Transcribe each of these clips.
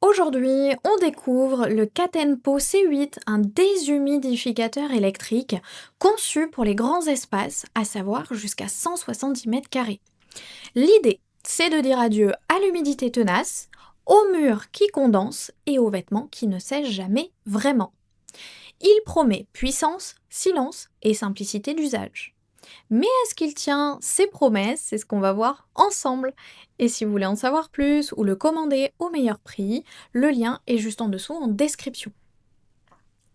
Aujourd'hui, on découvre le Catenpo C8, un déshumidificateur électrique conçu pour les grands espaces, à savoir jusqu'à 170 mètres carrés. L'idée, c'est de dire adieu à l'humidité tenace, aux murs qui condensent et aux vêtements qui ne sèchent jamais vraiment. Il promet puissance, silence et simplicité d'usage. Mais est-ce qu'il tient ses promesses? C'est ce qu'on va voir ensemble. Et si vous voulez en savoir plus ou le commander au meilleur prix, le lien est juste en dessous en description.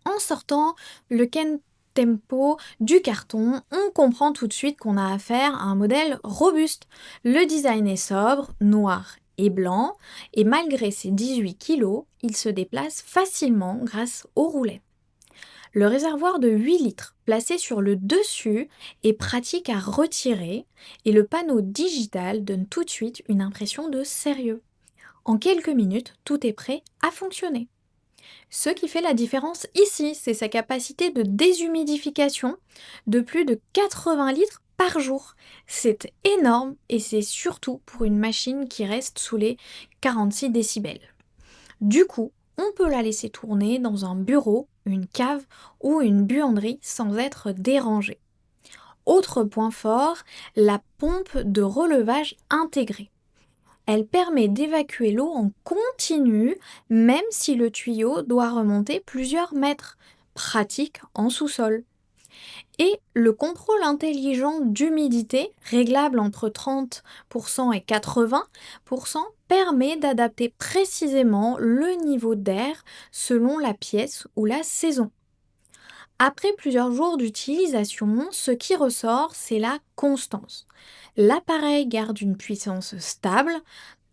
En sortant le Ken Tempo du carton, on comprend tout de suite qu'on a affaire à un modèle robuste. Le design est sobre, noir et blanc, et malgré ses 18 kilos, il se déplace facilement grâce aux roulettes. Le réservoir de 8 litres placé sur le dessus est pratique à retirer et le panneau digital donne tout de suite une impression de sérieux. En quelques minutes, tout est prêt à fonctionner. Ce qui fait la différence ici, c'est sa capacité de déshumidification de plus de 80 litres par jour. C'est énorme et c'est surtout pour une machine qui reste sous les 46 décibels. Du coup, on peut la laisser tourner dans un bureau, une cave ou une buanderie sans être dérangée. Autre point fort, la pompe de relevage intégrée. Elle permet d'évacuer l'eau en continu, même si le tuyau doit remonter plusieurs mètres. Pratique en sous-sol. Et le contrôle intelligent d'humidité, réglable entre 30% et 80%, permet d'adapter précisément le niveau d'air selon la pièce ou la saison. Après plusieurs jours d'utilisation, ce qui ressort, c'est la constance. L'appareil garde une puissance stable,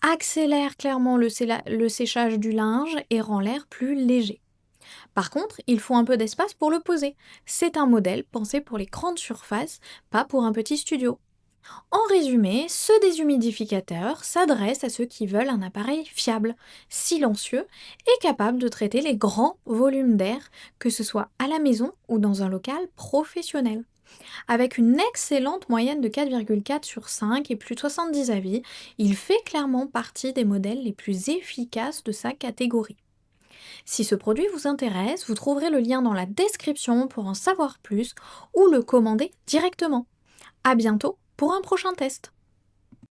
accélère clairement le séchage du linge et rend l'air plus léger. Par contre, il faut un peu d'espace pour le poser. C'est un modèle pensé pour les grandes surfaces, pas pour un petit studio. En résumé, ce déshumidificateur s'adresse à ceux qui veulent un appareil fiable, silencieux et capable de traiter les grands volumes d'air, que ce soit à la maison ou dans un local professionnel. Avec une excellente moyenne de 4,4 sur 5 et plus de 70 avis, il fait clairement partie des modèles les plus efficaces de sa catégorie. Si ce produit vous intéresse, vous trouverez le lien dans la description pour en savoir plus ou le commander directement. À bientôt pour un prochain test.